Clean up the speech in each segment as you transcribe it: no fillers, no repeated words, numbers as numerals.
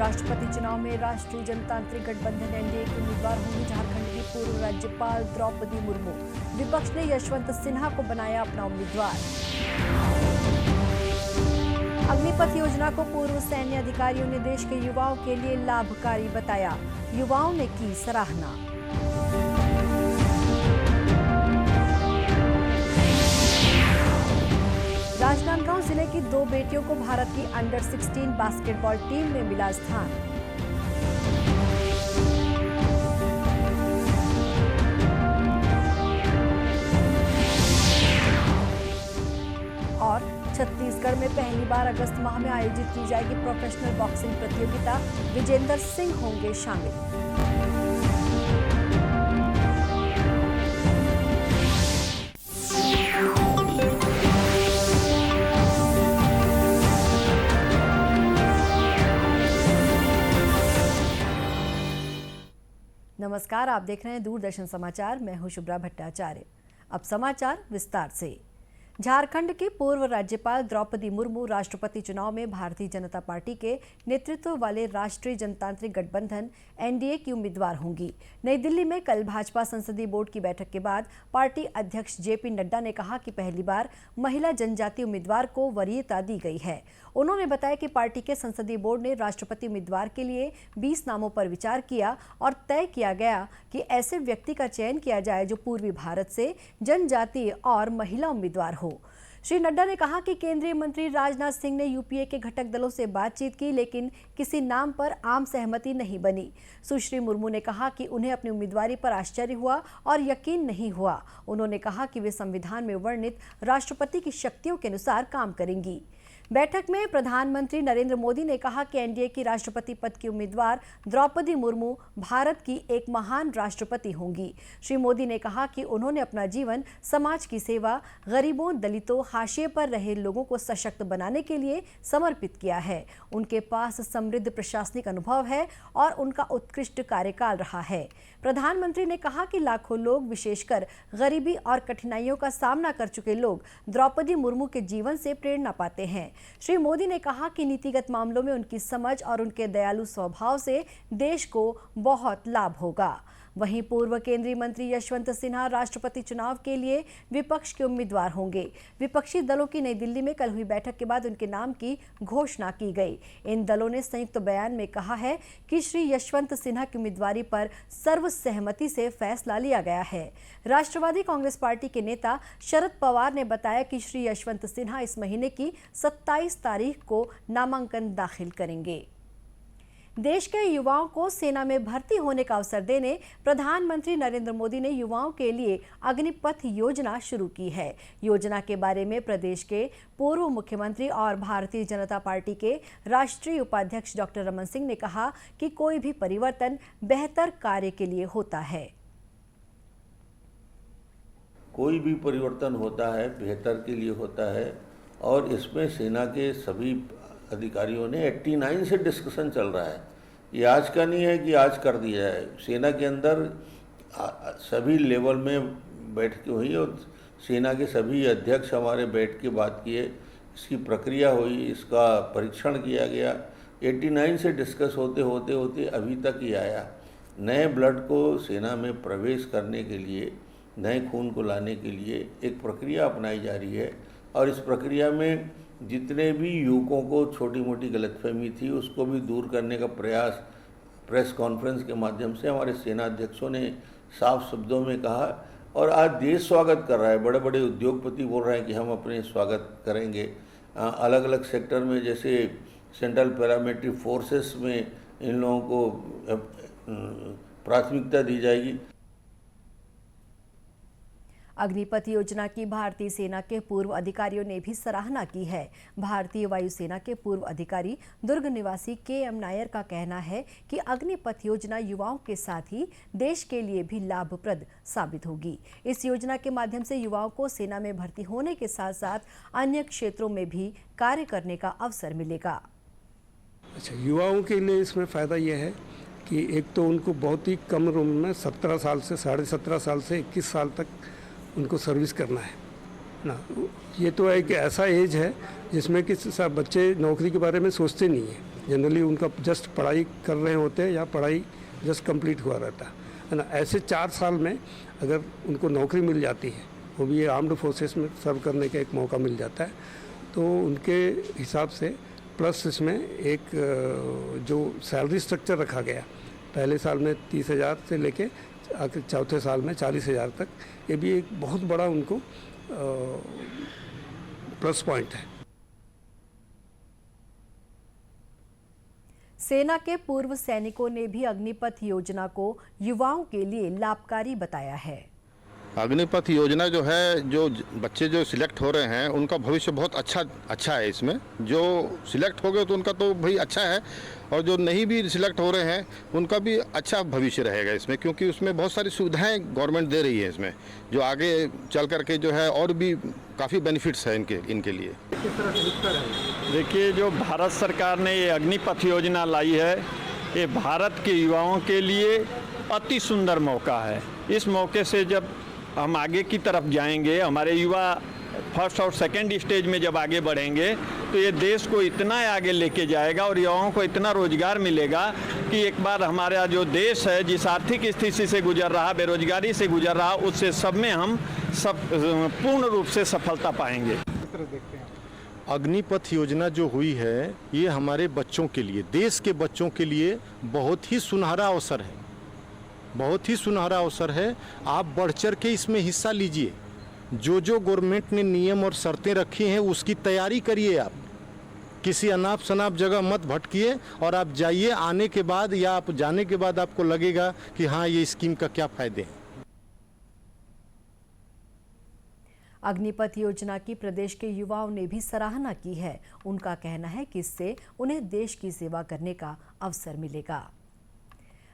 राष्ट्रपति चुनाव में राष्ट्रीय जनतांत्रिक गठबंधन एनडीए के उम्मीदवार होंगी झारखंड की पूर्व राज्यपाल द्रौपदी मुर्मू। विपक्ष ने यशवंत सिन्हा को बनाया अपना उम्मीदवार। अग्निपथ योजना को पूर्व सैन्य अधिकारियों ने देश के युवाओं के लिए लाभकारी बताया। युवाओं ने की सराहना। राजनांदगांव जिले की 2 बेटियों को भारत की अंडर 16 बास्केटबॉल टीम में मिला स्थान। और छत्तीसगढ़ में पहली बार अगस्त माह में आयोजित की जाएगी प्रोफेशनल बॉक्सिंग प्रतियोगिता। विजेंदर सिंह होंगे शामिल। नमस्कार, आप देख रहे हैं दूरदर्शन समाचार। मैं हूं शुभ्रा भट्टाचार्य। अब समाचार विस्तार से। झारखंड की पूर्व राज्यपाल द्रौपदी मुर्मू राष्ट्रपति चुनाव में भारतीय जनता पार्टी के नेतृत्व वाले राष्ट्रीय जनतांत्रिक गठबंधन एनडीए की उम्मीदवार होंगी। नई दिल्ली में कल भाजपा संसदीय बोर्ड की बैठक के बाद पार्टी अध्यक्ष जेपी नड्डा ने कहा कि पहली बार महिला जनजातीय उम्मीदवार को वरीयता दी गई है। उन्होंने बताया कि पार्टी के संसदीय बोर्ड ने राष्ट्रपति उम्मीदवार के लिए 20 नामों पर विचार किया और तय किया गया कि ऐसे व्यक्ति का चयन किया जाए जो पूर्वी भारत से जनजातीय और महिला उम्मीदवार हो। श्री नड्डा ने कहा कि केंद्रीय मंत्री राजनाथ सिंह ने यूपीए के घटक दलों से बातचीत की, लेकिन किसी नाम पर आम सहमति नहीं बनी। सुश्री मुर्मू ने कहा कि उन्हें अपनी उम्मीदवारी पर आश्चर्य हुआ और यकीन नहीं हुआ। उन्होंने कहा कि वे संविधान में वर्णित राष्ट्रपति की शक्तियों के अनुसार काम करेंगी। बैठक में प्रधानमंत्री नरेंद्र मोदी ने कहा कि एनडीए की राष्ट्रपति पद की उम्मीदवार द्रौपदी मुर्मू भारत की एक महान राष्ट्रपति होंगी। श्री मोदी ने कहा कि उन्होंने अपना जीवन समाज की सेवा, गरीबों, दलितों, हाशिए पर रहे लोगों को सशक्त बनाने के लिए समर्पित किया है। उनके पास समृद्ध प्रशासनिक अनुभव है और उनका उत्कृष्ट कार्यकाल रहा है। प्रधानमंत्री ने कहा कि लाखों लोग, विशेषकर गरीबी और कठिनाइयों का सामना कर चुके लोग, द्रौपदी मुर्मू के जीवन से प्रेरणा पाते हैं। श्री मोदी ने कहा कि नीतिगत मामलों में उनकी समझ और उनके दयालु स्वभाव से देश को बहुत लाभ होगा। वहीं पूर्व केंद्रीय मंत्री यशवंत सिन्हा राष्ट्रपति चुनाव के लिए विपक्ष के उम्मीदवार होंगे। विपक्षी दलों की नई दिल्ली में कल हुई बैठक के बाद उनके नाम की घोषणा की गई। इन दलों ने संयुक्त बयान में कहा है कि श्री यशवंत सिन्हा की उम्मीदवारी पर सर्वसहमति से फैसला लिया गया है। राष्ट्रवादी कांग्रेस पार्टी के नेता शरद पवार ने बताया कि श्री यशवंत सिन्हा इस महीने की 27 तारीख को नामांकन दाखिल करेंगे। देश के युवाओं को सेना में भर्ती होने का अवसर देने प्रधानमंत्री नरेंद्र मोदी ने युवाओं के लिए अग्निपथ योजना शुरू की है। योजना के बारे में प्रदेश के पूर्व मुख्यमंत्री और भारतीय जनता पार्टी के राष्ट्रीय उपाध्यक्ष डॉक्टर रमन सिंह ने कहा कि कोई भी परिवर्तन बेहतर कार्य के लिए होता है। कोई भी परिवर्तन होता है बेहतर के लिए होता है और इसमें सेना के सभी अधिकारियों ने 89 से डिस्कशन चल रहा है। ये आज का नहीं है कि आज कर दिया है। सेना के अंदर सभी लेवल में बैठकें हुई और सेना के सभी अध्यक्ष हमारे बैठ के बात किए, इसकी प्रक्रिया हुई, इसका परीक्षण किया गया। 89 से डिस्कस होते होते होते अभी तक ही आया। नए ब्लड को सेना में प्रवेश करने के लिए, नए खून को लाने के लिए एक प्रक्रिया अपनाई जा रही है और इस प्रक्रिया में जितने भी युवकों को छोटी मोटी गलतफहमी थी उसको भी दूर करने का प्रयास प्रेस कॉन्फ्रेंस के माध्यम से हमारे सेना अध्यक्षों ने साफ शब्दों में कहा और आज देश स्वागत कर रहा है। बड़े बड़े उद्योगपति बोल रहे हैं कि हम अपने स्वागत करेंगे। अलग अलग सेक्टर में जैसे सेंट्रल पैरामिलिट्री फोर्सेस में इन लोगों को प्राथमिकता दी जाएगी। अग्निपथ योजना की भारतीय सेना के पूर्व अधिकारियों ने भी सराहना की है। भारतीय वायुसेना के पूर्व अधिकारी दुर्ग निवासी के.एम. नायर का कहना है कि अग्निपथ योजना युवाओं के साथ ही देश के लिए भी लाभप्रद साबित होगी। इस योजना के माध्यम से युवाओं को सेना में भर्ती होने के साथ साथ अन्य क्षेत्रों में भी कार्य करने का अवसर मिलेगा। अच्छा, युवाओं के लिए इसमें फ़ायदा यह है कि एक तो उनको बहुत ही कम उम्र में 17 साल से 17.5 साल से 21 साल तक उनको सर्विस करना है ना। ये तो एक ऐसा एज है जिसमें कि सब बच्चे नौकरी के बारे में सोचते नहीं हैं। जनरली उनका जस्ट पढ़ाई कर रहे होते हैं या पढ़ाई जस्ट कंप्लीट हुआ रहता है ना। ऐसे 4 साल में अगर उनको नौकरी मिल जाती है, वो भी आर्म्ड फोर्सेस में सर्व करने का एक मौका मिल जाता है, तो उनके हिसाब से प्लस इसमें एक जो सैलरी स्ट्रक्चर रखा गया, पहले साल में 30,000 से लेके आखिर चौथे साल में 40,000 तक, ये भी एक बहुत बड़ा उनको प्लस पॉइंट है। सेना के पूर्व सैनिकों ने भी अग्निपथ योजना को युवाओं के लिए लाभकारी बताया है। अग्निपथ योजना जो है, जो बच्चे जो सिलेक्ट हो रहे हैं उनका भविष्य बहुत अच्छा है। इसमें जो सिलेक्ट हो गए तो उनका तो भाई अच्छा है, और जो नहीं भी सिलेक्ट हो रहे हैं उनका भी अच्छा भविष्य रहेगा इसमें, क्योंकि उसमें बहुत सारी सुविधाएं गवर्नमेंट दे रही है इसमें, जो आगे चल करके जो है और भी काफ़ी बेनिफिट्स है इनके लिए। देखिए, जो भारत सरकार ने ये अग्निपथ योजना लाई है, ये भारत के युवाओं के लिए अति सुंदर मौका है। इस मौके से जब हम आगे की तरफ जाएंगे, हमारे युवा फर्स्ट और सेकंड स्टेज में जब आगे बढ़ेंगे, तो ये देश को इतना आगे लेके जाएगा और युवाओं को इतना रोजगार मिलेगा कि एक बार हमारा जो देश है, जिस आर्थिक स्थिति से गुजर रहा, बेरोजगारी से गुजर रहा, उससे सब में हम सब पूर्ण रूप से सफलता पाएंगे। अग्निपथ योजना जो हुई है, ये हमारे बच्चों के लिए, देश के बच्चों के लिए बहुत ही सुनहरा अवसर है, बहुत ही सुनहरा अवसर है। आप बढ़ चढ़ के इसमें हिस्सा लीजिए। जो गवर्नमेंट ने नियम और शर्तें रखी हैं उसकी तैयारी करिए। आप किसी अनाप शनाप जगह मत भटकिए और आप जाइए। आने के बाद या आप जाने के बाद आपको लगेगा कि हाँ, ये स्कीम का क्या फ़ायदे हैं। अग्निपथ योजना की प्रदेश के युवाओं ने भी सराहना की है। उनका कहना है कि इससे उन्हें देश की सेवा करने का अवसर मिलेगा।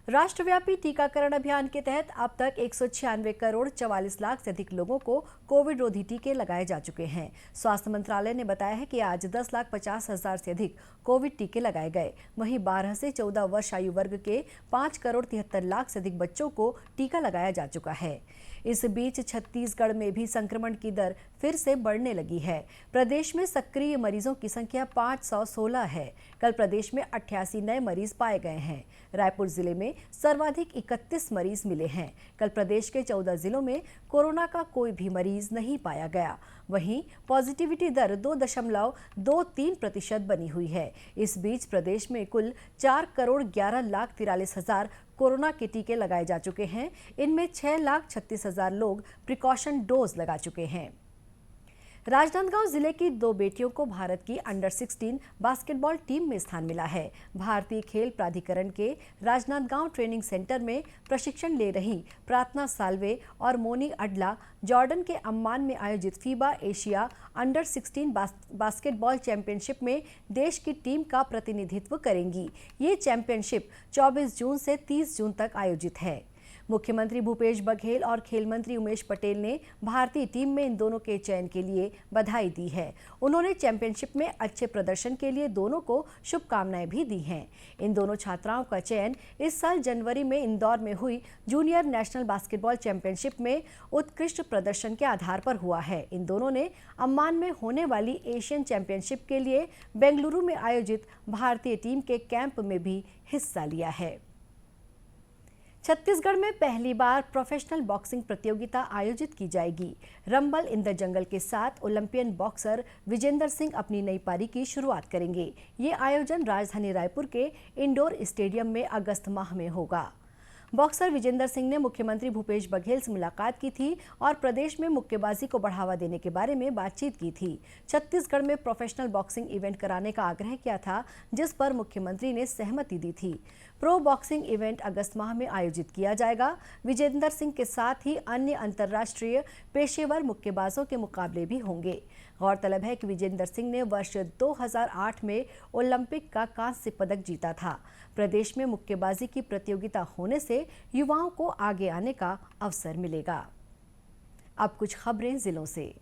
राष्ट्रव्यापी टीकाकरण अभियान के तहत अब तक 196 करोड़ 44 लाख से अधिक लोगों को कोविड रोधी टीके लगाए जा चुके हैं। स्वास्थ्य मंत्रालय ने बताया है कि आज 10,50,000 से अधिक कोविड टीके लगाए गए। वहीं 12 से 14 वर्ष आयु वर्ग के 5 करोड़ 73 लाख से अधिक बच्चों को टीका लगाया जा चुका है। इस बीच छत्तीसगढ़ में भी संक्रमण की दर फिर से बढ़ने लगी है। प्रदेश में सक्रिय मरीजों की संख्या 516 है। कल प्रदेश में 88 नए मरीज पाए गए हैं। रायपुर जिले में सर्वाधिक 31 मरीज मिले हैं। कल प्रदेश के 14 जिलों में कोरोना का कोई भी मरीज नहीं पाया गया। वहीं पॉजिटिविटी दर 2.23% बनी हुई है। इस बीच प्रदेश में कुल 4 करोड़ 11 लाख 43 हजार कोरोना के टीके लगाए जा चुके हैं। इनमें 6 लाख 36 हजार लोग प्रिकॉशन डोज लगा चुके हैं। राजनांदगांव जिले की 2 बेटियों को भारत की अंडर 16 बास्केटबॉल टीम में स्थान मिला है। भारतीय खेल प्राधिकरण के राजनांदगांव ट्रेनिंग सेंटर में प्रशिक्षण ले रही प्रार्थना साल्वे और मोनी अडला जॉर्डन के अम्मान में आयोजित FIBA Asia under 16 basketball championship में देश की टीम का प्रतिनिधित्व करेंगी। ये चैंपियनशिप 24 जून से 30 जून तक आयोजित है। मुख्यमंत्री भूपेश बघेल और खेल मंत्री उमेश पटेल ने भारतीय टीम में इन दोनों के चयन के लिए बधाई दी है। उन्होंने चैंपियनशिप में अच्छे प्रदर्शन के लिए दोनों को शुभकामनाएं भी दी हैं। इन दोनों छात्राओं का चयन इस साल जनवरी में इंदौर में हुई जूनियर नेशनल बास्केटबॉल चैंपियनशिप में उत्कृष्ट प्रदर्शन के आधार पर हुआ है। इन दोनों ने अम्मान में होने वाली एशियन चैंपियनशिप के लिए बेंगलुरु में आयोजित भारतीय टीम के कैंप में भी हिस्सा लिया है। छत्तीसगढ़ में पहली बार प्रोफेशनल बॉक्सिंग प्रतियोगिता आयोजित की जाएगी। रंबल इन द जंगल के साथ ओलंपियन बॉक्सर विजेंदर सिंह अपनी नई पारी की शुरुआत करेंगे। ये आयोजन राजधानी रायपुर के इंडोर स्टेडियम में अगस्त माह में होगा। बॉक्सर विजेंदर सिंह ने मुख्यमंत्री भूपेश बघेल से मुलाकात की थी और प्रदेश में मुक्केबाजी को बढ़ावा देने के बारे में बातचीत की थी। छत्तीसगढ़ में प्रोफेशनल बॉक्सिंग इवेंट कराने का आग्रह किया था, जिस पर मुख्यमंत्री ने सहमति दी थी। प्रो बॉक्सिंग इवेंट अगस्त माह में आयोजित किया जाएगा। विजेंदर सिंह के साथ ही अन्य अंतर्राष्ट्रीय पेशेवर मुक्केबाजों के मुकाबले भी होंगे। गौरतलब है कि विजेंदर सिंह ने वर्ष 2008 में ओलंपिक का कांस्य पदक जीता था। प्रदेश में मुक्केबाजी की प्रतियोगिता होने से युवाओं को आगे आने का अवसर मिलेगा। अब कुछ खबरें जिलों से।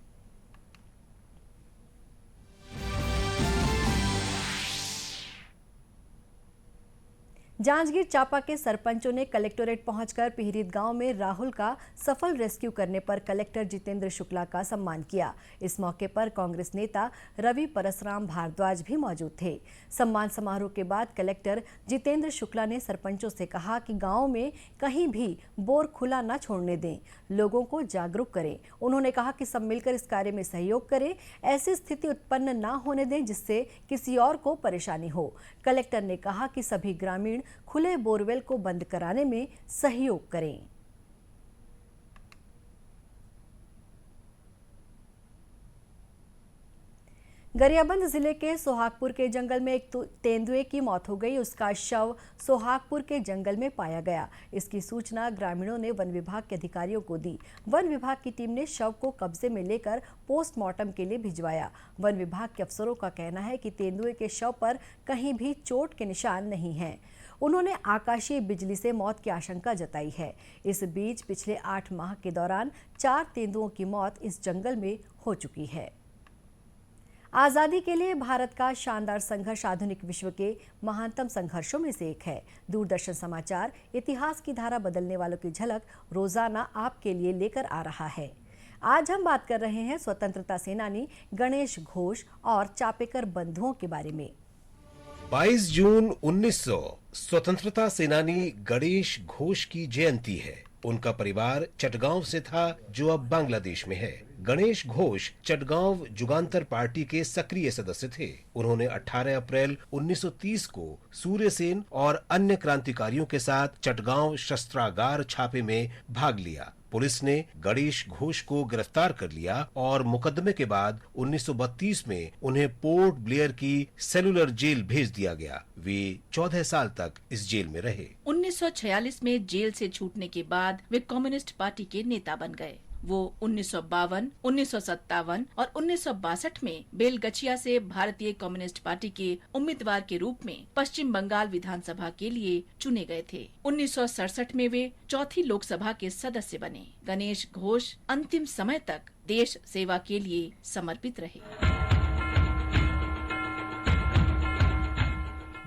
जांजगीर चांपा के सरपंचों ने कलेक्टोरेट पहुंचकर पिहरीत गांव में राहुल का सफल रेस्क्यू करने पर कलेक्टर जितेंद्र शुक्ला का सम्मान किया। इस मौके पर कांग्रेस नेता रवि परसराम भारद्वाज भी मौजूद थे। सम्मान समारोह के बाद कलेक्टर जितेंद्र शुक्ला ने सरपंचों से कहा कि गांव में कहीं भी बोर खुला न छोड़ने दें, लोगों को जागरूक करें। उन्होंने कहा कि सब मिलकर इस कार्य में सहयोग करें, ऐसी स्थिति उत्पन्न न होने दें जिससे किसी और को परेशानी हो। कलेक्टर ने कहा कि सभी ग्रामीण खुले बोरवेल को बंद कराने में सहयोग करें। गरियाबंद जिले के सोहागपुर के जंगल में एक तेंदुए की मौत हो गई। उसका शव सोहागपुर के जंगल में पाया गया। इसकी सूचना ग्रामीणों ने वन विभाग के अधिकारियों को दी। वन विभाग की टीम ने शव को कब्जे में लेकर पोस्टमार्टम के लिए भिजवाया। वन विभाग के अफसरों का कहना है कि तेंदुए के शव पर कहीं भी चोट के निशान नहीं हैं। उन्होंने आकाशीय बिजली से मौत की आशंका जताई है। इस बीच पिछले 8 माह के दौरान 4 तेंदुओं की मौत इस जंगल में हो चुकी है। आज़ादी के लिए भारत का शानदार संघर्ष आधुनिक विश्व के महानतम संघर्षों में से एक है। दूरदर्शन समाचार इतिहास की धारा बदलने वालों की झलक रोजाना आपके लिए लेकर आ रहा है। आज हम बात कर रहे हैं स्वतंत्रता सेनानी गणेश घोष और चापेकर बंधुओं के बारे में। 22 जून 1900 स्वतंत्रता सेनानी गणेश घोष की जयंती है। उनका परिवार चटगांव से था, जो अब बांग्लादेश में है। गणेश घोष चटगांव जुगांतर पार्टी के सक्रिय सदस्य थे। उन्होंने 18 अप्रैल 1930 को सूर्यसेन और अन्य क्रांतिकारियों के साथ चटगांव शस्त्रागार छापे में भाग लिया। पुलिस ने गणेश घोष को गिरफ्तार कर लिया और मुकदमे के बाद 1932 में उन्हें पोर्ट ब्लेयर की सेलुलर जेल भेज दिया गया। वे 14 साल तक इस जेल में रहे। 1946 में जेल से छूटने के बाद वे कम्युनिस्ट पार्टी के नेता बन गए। वो 1952, 1957 और 1962 में बेलगछिया से भारतीय कम्युनिस्ट पार्टी के उम्मीदवार के रूप में पश्चिम बंगाल विधानसभा के लिए चुने गए थे। 1967 में वे चौथी लोकसभा के सदस्य बने। गणेश घोष अंतिम समय तक देश सेवा के लिए समर्पित रहे।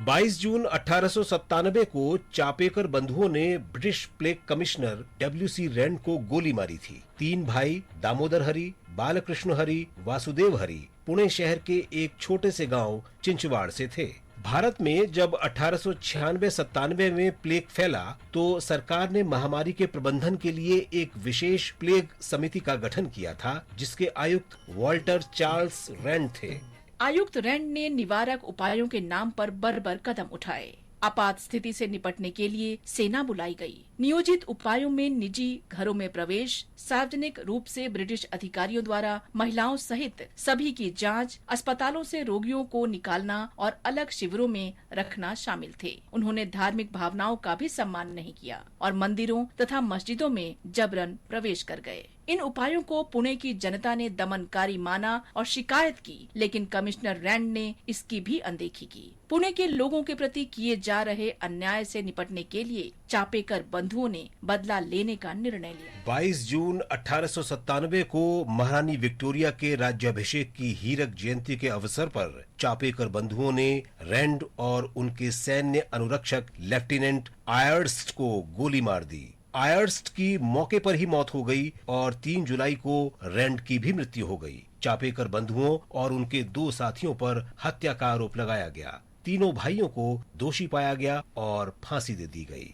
22 जून 1897 को चापेकर बंधुओं ने British plague commissioner W.C. Rand को गोली मारी थी। 3 भाई दामोदर हरि, बालकृष्ण हरि, वासुदेव हरि पुणे शहर के एक छोटे से गांव चिंचवाड़ से थे। भारत में जब 1896-97 में प्लेग फैला तो सरकार ने महामारी के प्रबंधन के लिए एक विशेष प्लेग समिति का गठन किया था, जिसके आयुक्त वॉल्टर चार्ल्स रैंड थे। आयुक्त रैंड ने निवारक उपायों के नाम पर बर्बर कदम उठाए। आपात स्थिति से निपटने के लिए सेना बुलाई गई। नियोजित उपायों में निजी घरों में प्रवेश, सार्वजनिक रूप से ब्रिटिश अधिकारियों द्वारा महिलाओं सहित सभी की जांच, अस्पतालों से रोगियों को निकालना और अलग शिविरों में रखना शामिल थे। उन्होंने धार्मिक भावनाओं का भी सम्मान नहीं किया और मंदिरों तथा मस्जिदों में जबरन प्रवेश कर गए। इन उपायों को पुणे की जनता ने दमनकारी माना और शिकायत की, लेकिन कमिश्नर रैंड ने इसकी भी अनदेखी की। पुणे के लोगों के प्रति किए जा रहे अन्याय से निपटने के लिए चापेकर बंधुओं ने बदला लेने का निर्णय लिया। 22 जून 1897 को महारानी विक्टोरिया के राज्याभिषेक की हीरक जयंती के अवसर पर चापेकर बंधुओं ने रैंड और उनके सैन्य अनुरक्षक लेफ्टिनेंट आयर्स्ट को गोली मार दी। आयर्स्ट की मौके पर ही मौत हो गई और 3 जुलाई को रैंड की भी मृत्यु हो गई। चापेकर बंधुओं और उनके 2 साथियों पर हत्या का आरोप लगाया गया। तीनों भाइयों को दोषी पाया गया और फांसी दे दी गई।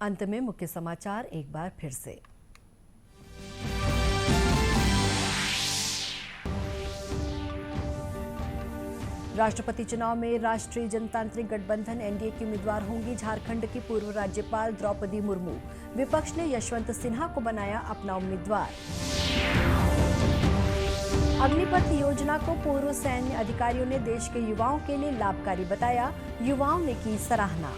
अंत में मुख्य समाचार एक बार फिर से। राष्ट्रपति चुनाव में राष्ट्रीय जनतांत्रिक गठबंधन एनडीए की उम्मीदवार होंगी झारखंड की पूर्व राज्यपाल द्रौपदी मुर्मू। विपक्ष ने यशवंत सिन्हा को बनाया अपना उम्मीदवार। अग्निपथ योजना को पूर्व सैन्य अधिकारियों ने देश के युवाओं के लिए लाभकारी बताया। युवाओं ने की सराहना।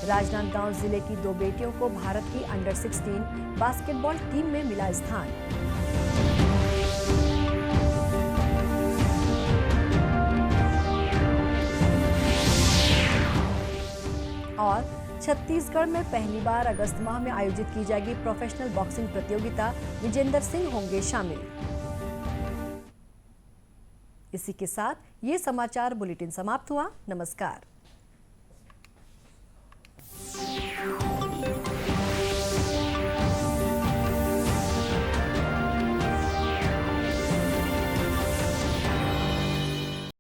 राजनांदगांव जिले की 2 बेटियों को भारत की अंडर 16 बास्केटबॉल टीम में मिला स्थान। और छत्तीसगढ़ में पहली बार अगस्त माह में आयोजित की जाएगी प्रोफेशनल बॉक्सिंग प्रतियोगिता। विजेंदर सिंह होंगे शामिल। इसी के साथ ये समाचार बुलेटिन समाप्त हुआ। नमस्कार।